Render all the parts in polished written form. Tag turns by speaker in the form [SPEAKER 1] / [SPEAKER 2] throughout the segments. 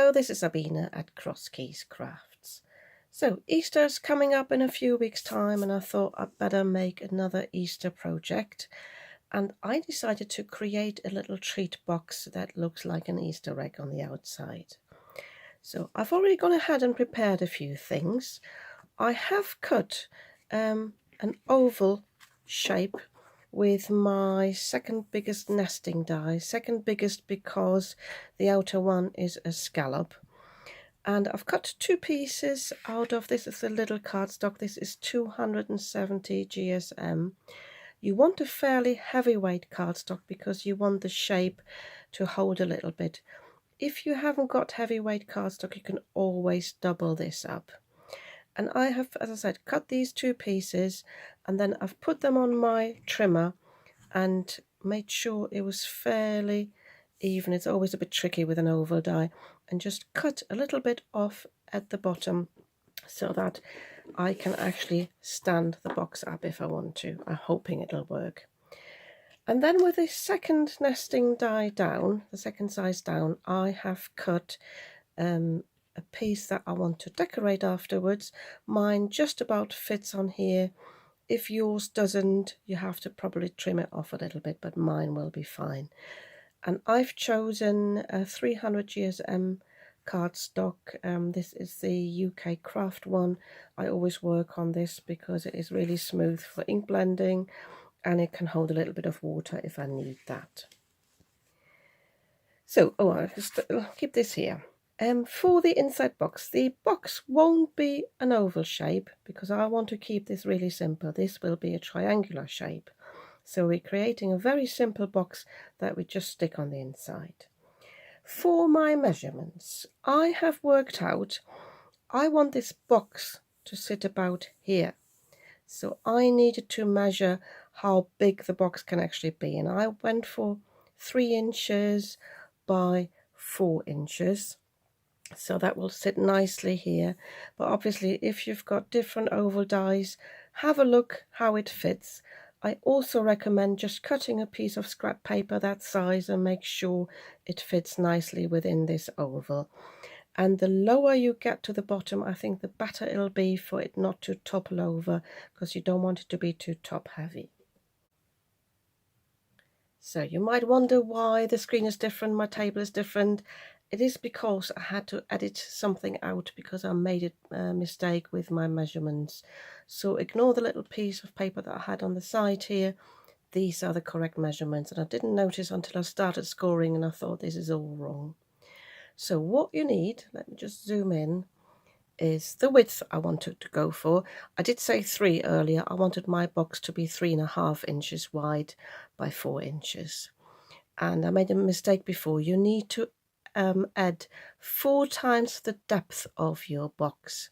[SPEAKER 1] Hello, this is Lavinia at Cross Keys Crafts. So Easter's coming up in a few weeks' time, and I thought I'd better make another Easter project. And I decided to create a little treat box that looks like an Easter egg on the outside. So I've already gone ahead and prepared a few things. I have cut an oval shape with my second biggest nesting die, second biggest because the outer one is a scallop. And I've cut two pieces out of this. Is a little cardstock. This is 270 GSM. You want a fairly heavyweight cardstock because you want the shape to hold a little bit. If you haven't got heavyweight cardstock, you can always double this up. And I have, as I said, cut these two pieces, and then I've put them on my trimmer and made sure it was fairly even. It's always a bit tricky with an oval die, and just cut a little bit off at the bottom so that I can actually stand the box up if I want to. I'm hoping it'll work. And then with the second nesting die down, the second size down, I have cut a piece that I want to decorate afterwards. Mine just about fits on here. If yours doesn't, you have to probably trim it off a little bit, but mine will be fine. And I've chosen a 300 GSM cardstock. This is the UK craft one. I always work on this because it is really smooth for ink blending, and it can hold a little bit of water if I need that. So, I'll just keep this here. For the inside box, the box won't be an oval shape because I want to keep this really simple. This will be a triangular shape. So we're creating a very simple box that we just stick on the inside. For my measurements, I have worked out I want this box to sit about here. So I needed to measure how big the box can actually be. And I went for 3 inches by 4 inches. So that will sit nicely here. But obviously, if you've got different oval dies, have a look how it fits. I also recommend just cutting a piece of scrap paper that size and make sure it fits nicely within this oval. And the lower you get to the bottom, I think the better it'll be for it not to topple over, because you don't want it to be too top heavy. So you might wonder why the screen is different, my table is different. It is because I had to edit something out because I made a mistake with my measurements. So ignore the little piece of paper that I had on the side here. These are the correct measurements, and I didn't notice until I started scoring, and I thought this is all wrong. So what you need, let me just zoom in, is the width I wanted to go for. I did say 3 earlier. I wanted my box to be 3.5 inches wide by 4 inches. And I made a mistake before. You need to add 4 times the depth of your box.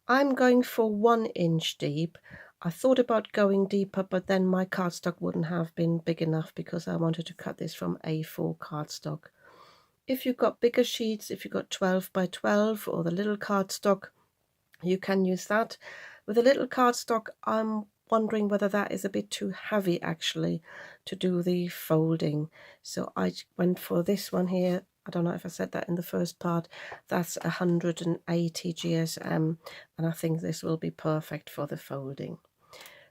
[SPEAKER 1] I'm going for 1 inch deep. I thought about going deeper, but then my cardstock wouldn't have been big enough because I wanted to cut this from A4 cardstock. If you've got bigger sheets, if you've got 12 by 12 or the little cardstock, you can use that. With a little cardstock, I'm wondering whether that is a bit too heavy actually to do the folding. So I went for this one here. I don't know if I said that in the first part. That's 180 GSM, and I think this will be perfect for the folding.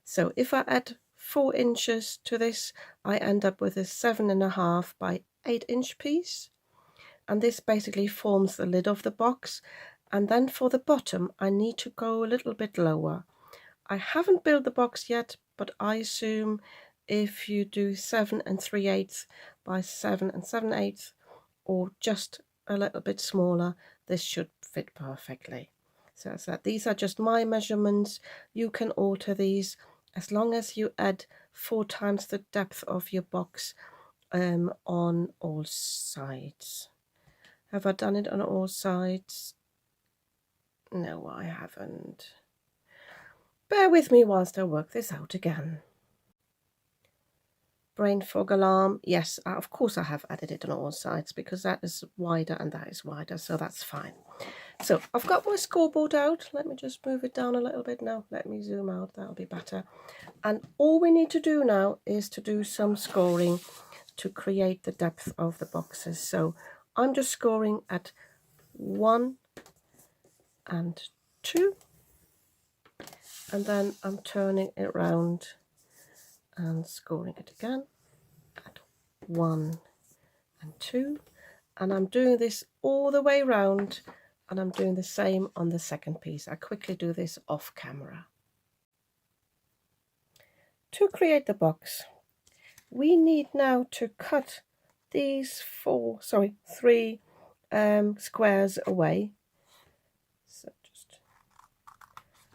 [SPEAKER 1] So if I add 4 inches to this, I end up with a 7.5 by 8 inch piece. And this basically forms the lid of the box. And then for the bottom, I need to go a little bit lower. I haven't built the box yet, but I assume if you do 7 3/8 by 7 7/8, or just a little bit smaller, this should fit perfectly. So that's that. These are just my measurements. You can alter these as long as you add 4 times the depth of your box on all sides. Have I done it on all sides? No, I haven't. Bear with me whilst I work this out again. Brain fog alarm. Yes, of course I have added it on all sides because that is wider and that is wider, so that's fine. So I've got my scoreboard out. Let me just move it down a little bit now. Let me zoom out, that'll be better. And all we need to do now is to do some scoring to create the depth of the boxes. So I'm just scoring at 1 and 2, and then I'm turning it around and scoring it again at 1 and 2, and I'm doing this all the way round, and I'm doing the same on the second piece. I quickly do this off camera. To create the box, we need now to cut these 3 squares away. So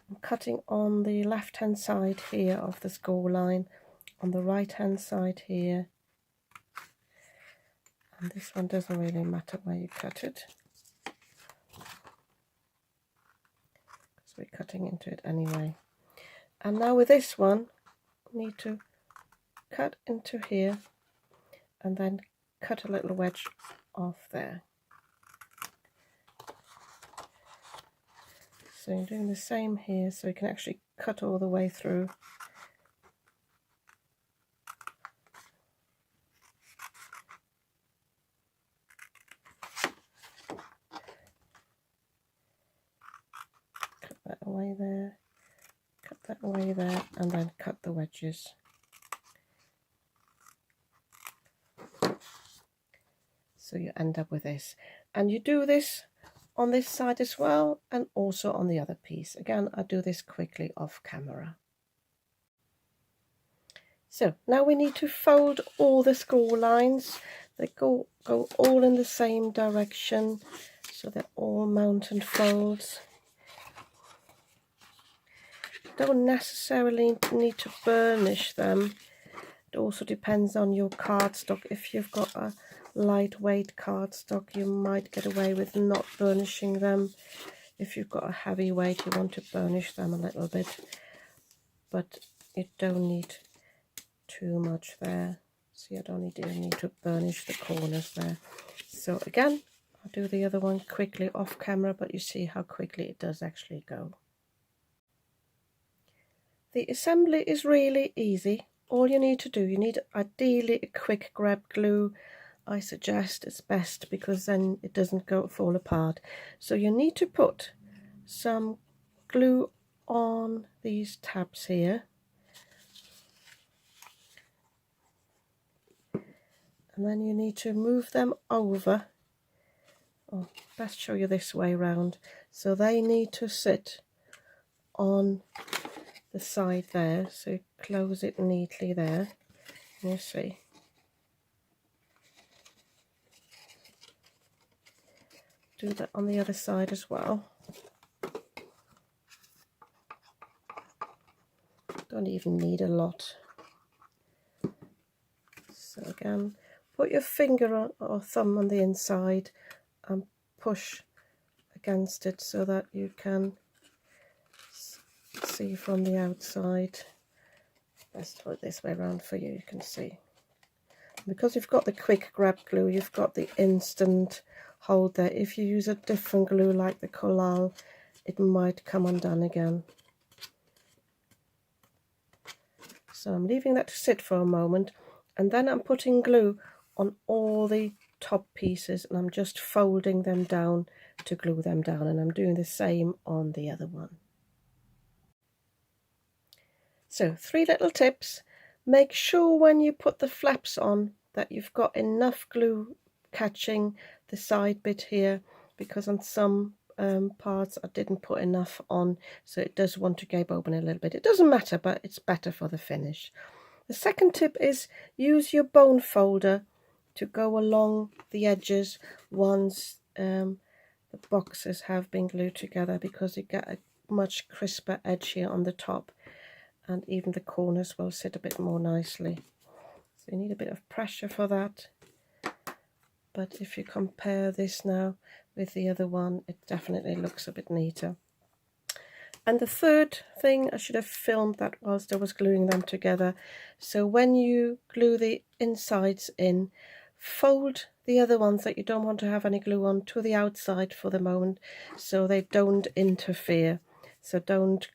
[SPEAKER 1] I'm cutting on the left hand side here of the score line, on the right hand side here, and this one doesn't really matter where you cut it, because we're cutting into it anyway. And now with this one, we need to cut into here and then cut a little wedge off there. So you're doing the same here, so you can actually cut all the way through. Cut that away there, cut that away there, and then cut the wedges. So you end up with this. And you do this on this side as well, and also on the other piece. Again, I do this quickly off camera. So now we need to fold all the score lines. They go all in the same direction, so they're all mountain folds. Don't necessarily need to burnish them. It also depends on your cardstock. If you've got a lightweight cardstock, you might get away with not burnishing them. If you've got a heavy weight, you want to burnish them a little bit, but you don't need too much there. So you don't need to burnish the corners there. So again, I'll do the other one quickly off camera, but you see how quickly it does actually go. The assembly is really easy. All you need to do, you need ideally a quick grab glue. I suggest it's best because then it doesn't fall apart. So you need to put some glue on these tabs here. And then you need to move them over. Oh, best show you this way round. So they need to sit on the side there. So close it neatly there. You see. Do that on the other side as well. Don't even need a lot. So again, put your finger or thumb on the inside and push against it so that you can see from the outside. Let's put it this way around for you, you can see. Because you've got the quick grab glue, you've got the instant hold there. If you use a different glue like the Collal, it might come undone again. So I'm leaving that to sit for a moment, and then I'm putting glue on all the top pieces, and I'm just folding them down to glue them down, and I'm doing the same on the other one. So 3 little tips. Make sure when you put the flaps on that you've got enough glue catching the side bit here, because on some parts I didn't put enough on, so it does want to gape open a little bit. It doesn't matter, but it's better for the finish. The second tip is use your bone folder to go along the edges once the boxes have been glued together, because you get a much crisper edge here on the top, and even the corners will sit a bit more nicely. So you need a bit of pressure for that. But if you compare this now with the other one, it definitely looks a bit neater. And the third thing, I should have filmed that whilst I was gluing them together. So when you glue the insides in, fold the other ones that you don't want to have any glue on to the outside for the moment, so they don't interfere. So don't,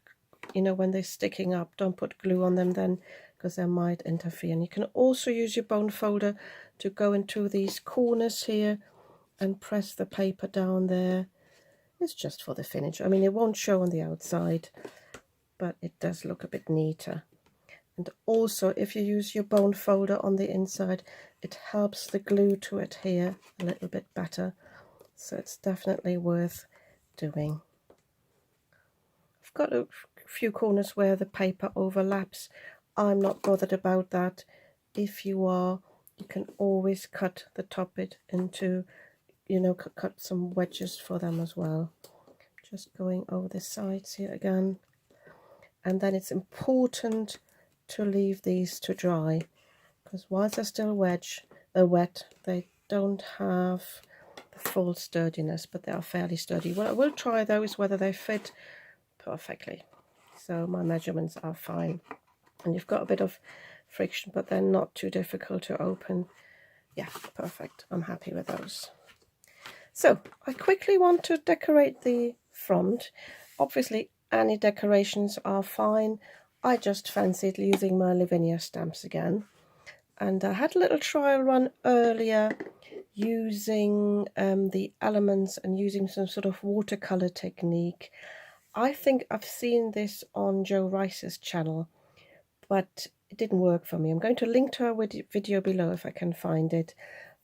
[SPEAKER 1] you know, when they're sticking up, don't put glue on them then, because they might interfere. And you can also use your bone folder to go into these corners here and press the paper down there. It's just for the finish. I mean, it won't show on the outside, but it does look a bit neater. And also, if you use your bone folder on the inside, it helps the glue to adhere a little bit better. So it's definitely worth doing. I've got a few corners where the paper overlaps. I'm not bothered about that. If you are, you can always cut the top bit into, you know, cut some wedges for them as well. Just going over the sides here again. And then it's important to leave these to dry, because whilst they're still wet, they don't have the full sturdiness, but they are fairly sturdy. What I will try though is whether they fit perfectly. So my measurements are fine. And you've got a bit of friction, but they're not too difficult to open. Yeah, perfect. I'm happy with those. So I quickly want to decorate the front. Obviously, any decorations are fine. I just fancied using my Lavinia stamps again. And I had a little trial run earlier using the elements and using some sort of watercolor technique. I think I've seen this on Joe Rice's channel, but it didn't work for me. I'm going to link to her video below if I can find it.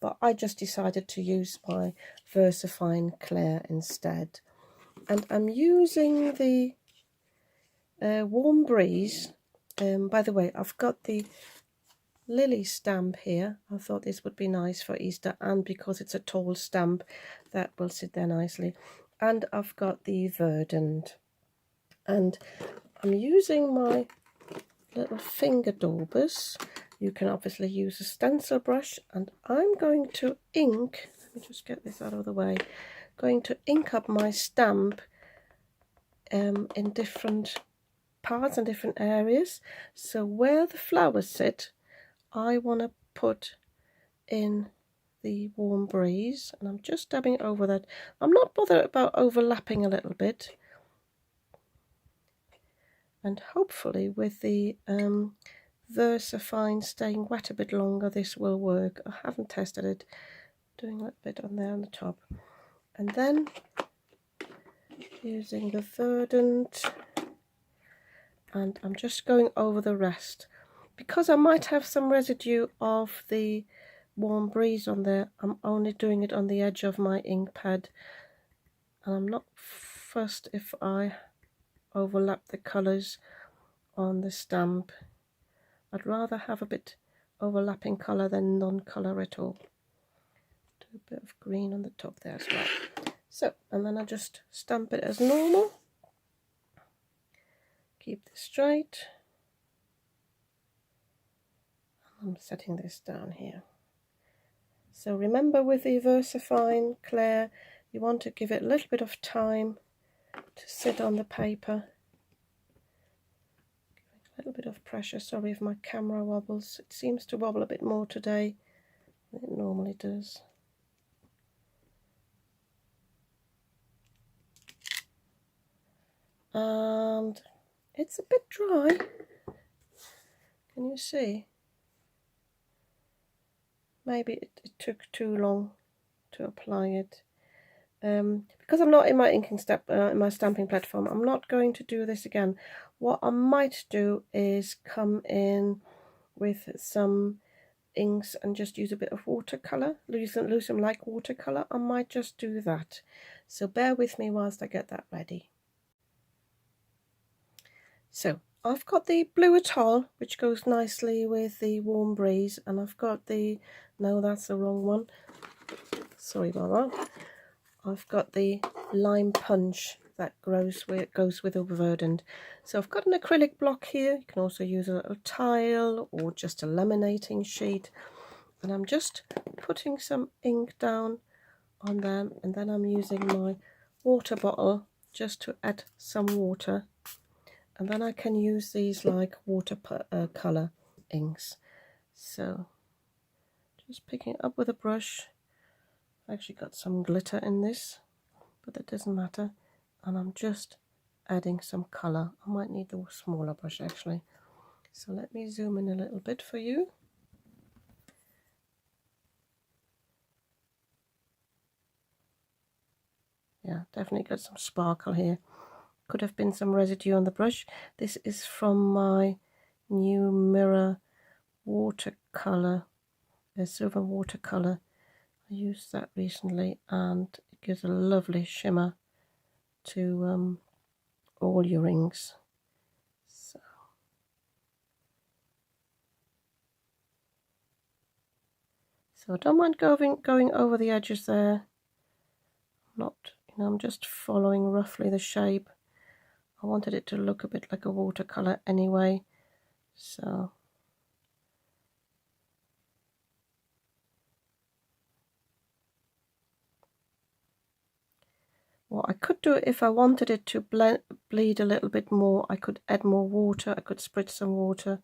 [SPEAKER 1] But I just decided to use my VersaFine Clair instead. And I'm using the Warm Breeze. By the way, I've got the Lily stamp here. I thought this would be nice for Easter, and because it's a tall stamp, that will sit there nicely. And I've got the Verdant. And I'm using my little finger daubers. You can obviously use a stencil brush, and I'm going to ink, let me just get this out of the way, going to ink up my stamp in different parts and different areas. So where the flowers sit, I want to put in the Warm Breeze, and I'm just dabbing over that. I'm not bothered about overlapping a little bit, and hopefully with the VersaFine staying wet a bit longer, this will work. I haven't tested it. Doing a little bit on there on the top, and then using the Verdant, and I'm just going over the rest because I might have some residue of the Warm Breeze on there. I'm only doing it on the edge of my ink pad, and I'm not fussed if I overlap the colours on the stamp. I'd rather have a bit overlapping colour than non-colour at all. Do a bit of green on the top there as well. So, and then I just stamp it as normal. Keep this straight. I'm setting this down here. So remember, with the VersaFine Clair, you want to give it a little bit of time to sit on the paper. A little bit of pressure. Sorry if my camera wobbles. It seems to wobble a bit more today than it normally does. And it's a bit dry. Can you see? Maybe it took too long to apply it. Because I'm not in my inking step, in my stamping platform, I'm not going to do this again. What I might do is come in with some inks and just use a bit of watercolor, use some like watercolor. I might just do that. So bear with me whilst I get that ready. So I've got the blue atoll, which goes nicely with the Warm Breeze, and I've got the, no, that's the wrong one. Sorry about that. I've got the Lime Punch that goes with the Verdant. So I've got an acrylic block here. You can also use a little tile or just a laminating sheet. And I'm just putting some ink down on them, and then I'm using my water bottle just to add some water. And then I can use these like watercolor inks. So just picking it up with a brush. I've actually got some glitter in this, but that doesn't matter. And I'm just adding some colour. I might need the smaller brush actually. So let me zoom in a little bit for you. Yeah, definitely got some sparkle here. Could have been some residue on the brush. This is from my new mirror watercolour, a silver watercolour. I used that recently and it gives a lovely shimmer to all your rings. So I don't mind going over the edges there. Not, I'm just following roughly the shape. I wanted it to look a bit like a watercolour anyway, so what I could do, if I wanted it to bleed a little bit more, I could add more water. I could spritz some water,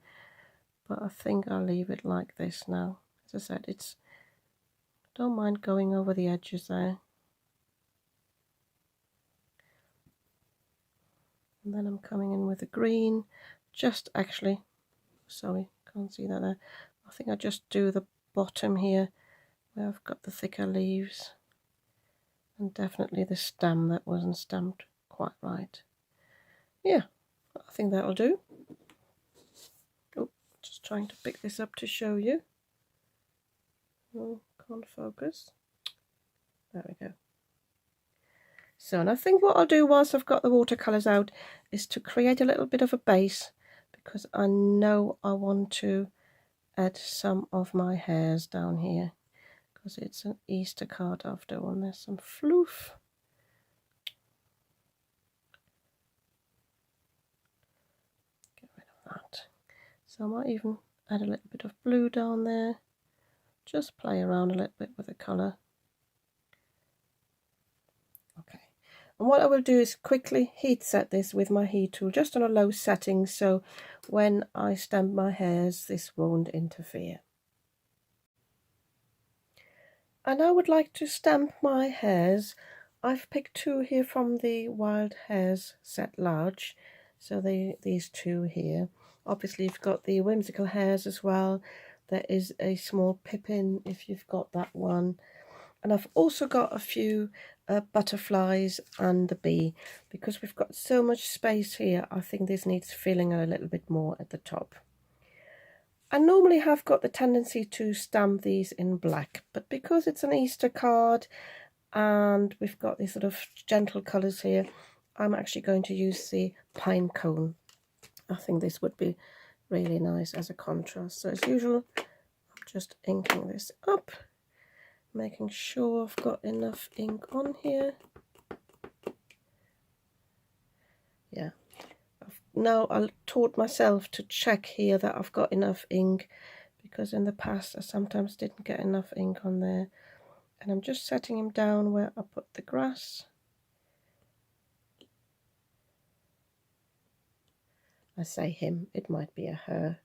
[SPEAKER 1] but I think I'll leave it like this now. As I said, don't mind going over the edges there. And then I'm coming in with the green, sorry, can't see that there. I think I just do the bottom here where I've got the thicker leaves, and definitely the stem that wasn't stamped quite right. Yeah, I think that'll do. Oh, just trying to pick this up to show you. Oh, can't focus. There we go. So, and I think what I'll do whilst I've got the watercolours out is to create a little bit of a base, because I know I want to add some of my hairs down here, because it's an Easter card after all, and there's some floof. Get rid of that. So I might even add a little bit of blue down there, just play around a little bit with the colour. Okay, and what I will do is quickly heat set this with my heat tool, just on a low setting, so when I stamp my hairs this won't interfere. And I would like to stamp my hairs. I've picked two here from the Wild Hairs set large, so these two here. Obviously you've got the Whimsical Hairs as well. There is a small Pippin if you've got that one. And I've also got a few butterflies and the bee, because we've got so much space here. I think this needs filling a little bit more at the top. I normally have got the tendency to stamp these in black, but because it's an Easter card and we've got these sort of gentle colours here, I'm actually going to use the pine cone. I think this would be really nice as a contrast. So as usual, I'm just inking this up, making sure I've got enough ink on here. Yeah. Now I taught myself to check here that I've got enough ink, because in the past I sometimes didn't get enough ink on there. And I'm just setting him down where I put the grass. I say him, it might be a her.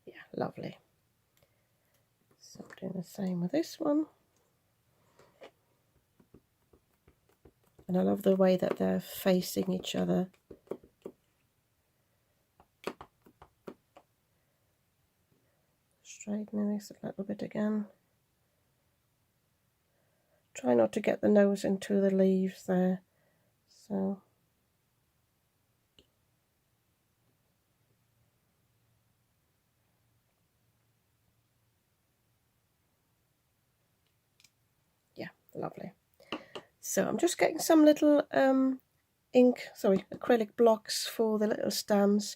[SPEAKER 1] Yeah, lovely. So I'm doing the same with this one. And I love the way that they're facing each other. Straightening this a little bit again. Try not to get the nose into the leaves there. So yeah, lovely. So I'm just getting some little acrylic blocks for the little stems,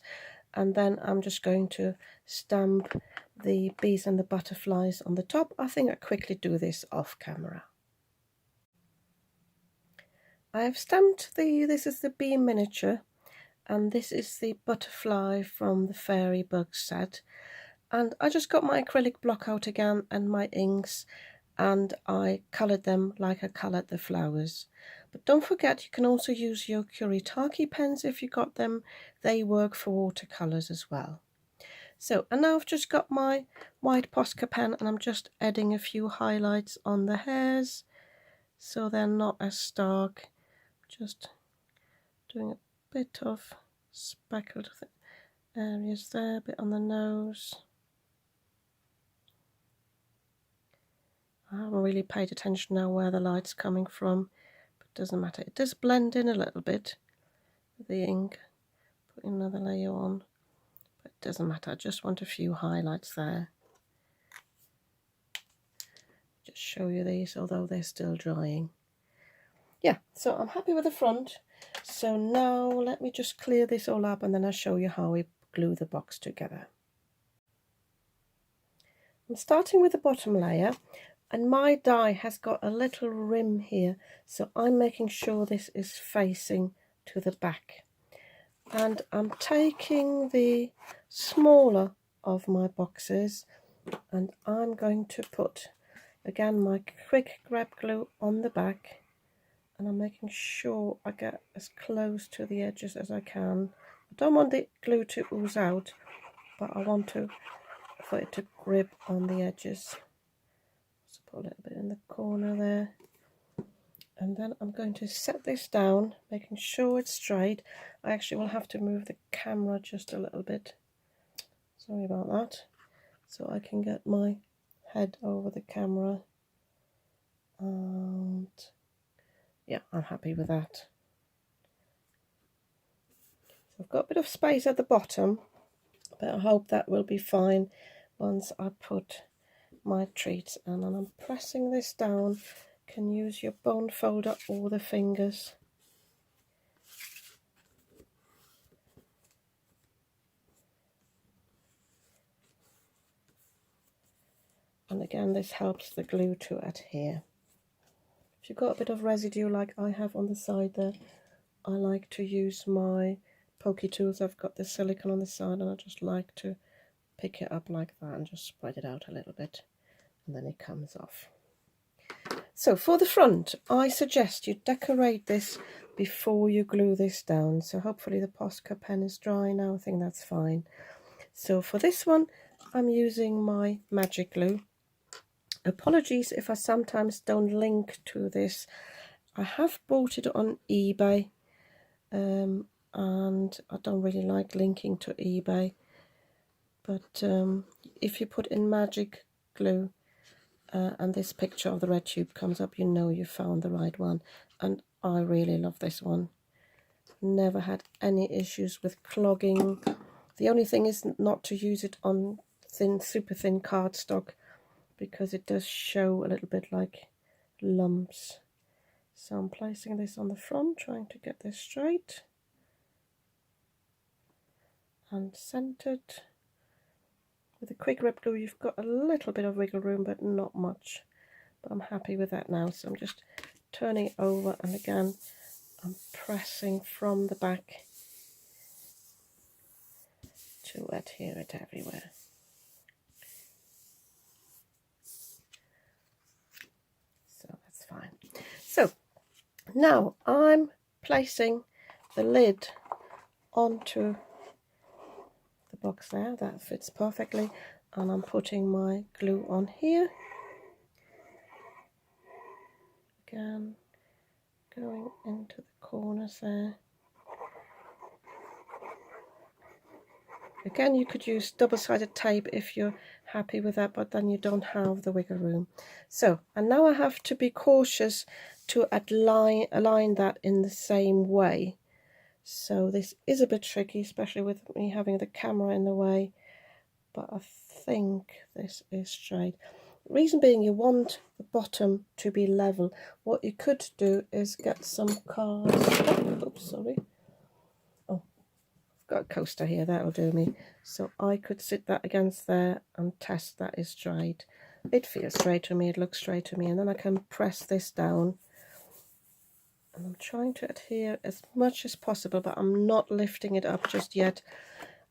[SPEAKER 1] and then I'm just going to stamp the bees and the butterflies on the top. I think I quickly do this off camera. I have stamped this is the bee miniature, and this is the butterfly from the Fairy Bug set. And I just got my acrylic block out again and my inks, and I coloured them like I coloured the flowers. But don't forget, you can also use your Kuretake pens if you got them. They work for watercolours as well. So, and now I've just got my white Posca pen, and I'm just adding a few highlights on the hairs so they're not as stark. Just doing a bit of speckled areas there, a bit on the nose. I haven't really paid attention now where the light's coming from, but it doesn't matter. It does blend in a little bit, the ink. Put another layer on, but it doesn't matter. I just want a few highlights there. Just show you these, although they're still drying. Yeah, so I'm happy with the front. So now let me just clear this all up and then I'll show you how we glue the box together. I'm starting with the bottom layer, and my die has got a little rim here, so I'm making sure this is facing to the back. And I'm taking the smaller of my boxes and I'm going to put again my quick grab glue on the back, and I'm making sure I get as close to the edges as I can. I don't want the glue to ooze out, but I want for it to grip on the edges. So put a little bit in the corner there. And then I'm going to set this down, making sure it's straight. I actually will have to move the camera just a little bit. Sorry about that. So I can get my head over the camera. And yeah, I'm happy with that. So I've got a bit of space at the bottom, but I hope that will be fine once I put my treats in. And I'm pressing this down. You can use your bone folder or the fingers. And again, this helps the glue to adhere. If you've got a bit of residue like I have on the side there, I like to use my pokey tools. I've got the silicone on the side and I just like to pick it up like that and just spread it out a little bit, and then it comes off. So for the front, I suggest you decorate this before you glue this down. So hopefully the Posca pen is dry now. I think that's fine. So for this one, I'm using my magic glue. Apologies if I sometimes don't link to this. I have bought it on eBay, and I don't really like linking to eBay. But if you put in magic glue and this picture of the red tube comes up, you know you found the right one. And I really love this one. Never had any issues with clogging. The only thing is not to use it on thin, super thin cardstock, because it does show a little bit like lumps. So I'm placing this on the front, trying to get this straight and centered. With a quick grip glue you've got a little bit of wiggle room, but not much, but I'm happy with that now. So I'm just turning it over, and again I'm pressing from the back to adhere it everywhere. So that's fine. So now I'm placing the lid onto the box there. That fits perfectly, and I'm putting my glue on here. Again, going into the corners there. Again, you could use double-sided tape if you're happy with that, but then you don't have the wiggle room. So, and now I have to be cautious to align that in the same way. So this is a bit tricky, especially with me having the camera in the way, but I think this is straight. Reason being, you want the bottom to be level. What you could do is get some cards. Oops, sorry. Oh, I've got a coaster here, that'll do me. So I could sit that against there and test that is straight. It feels straight to me, it looks straight to me, and then I can press this down. And I'm trying to adhere as much as possible, but I'm not lifting it up just yet.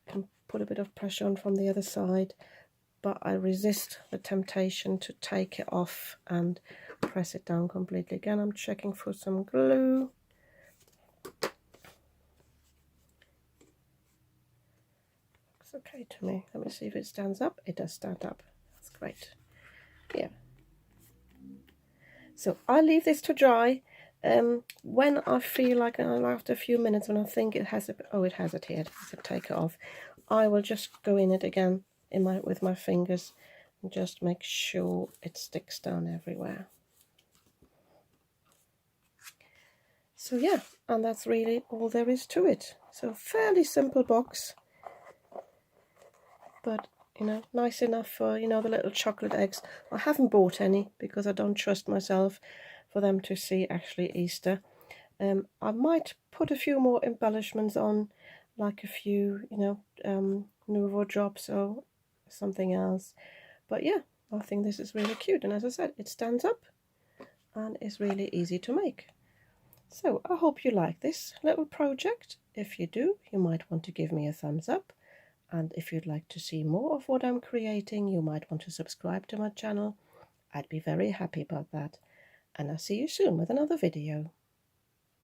[SPEAKER 1] I can put a bit of pressure on from the other side, but I resist the temptation to take it off and press it down completely. Again, I'm checking for some glue. Looks okay to me. Let me see if it stands up. It does stand up. That's great. Yeah. So I leave this to dry. When I feel like, after a few minutes, when I think it has it has adhered, so take it off, I will just go in it again with my fingers, and just make sure it sticks down everywhere. So yeah, and that's really all there is to it. So fairly simple box, but you know, nice enough for, you know, the little chocolate eggs. I haven't bought any because I don't trust myself for them to see actually Easter. I might put a few more embellishments on, like a few, you know, Nouveau drops or something else. But yeah, I think this is really cute, and as I said, it stands up and is really easy to make. So I hope you like this little project. If you do, you might want to give me a thumbs up. And if you'd like to see more of what I'm creating, you might want to subscribe to my channel. I'd be very happy about that. And I'll see you soon with another video.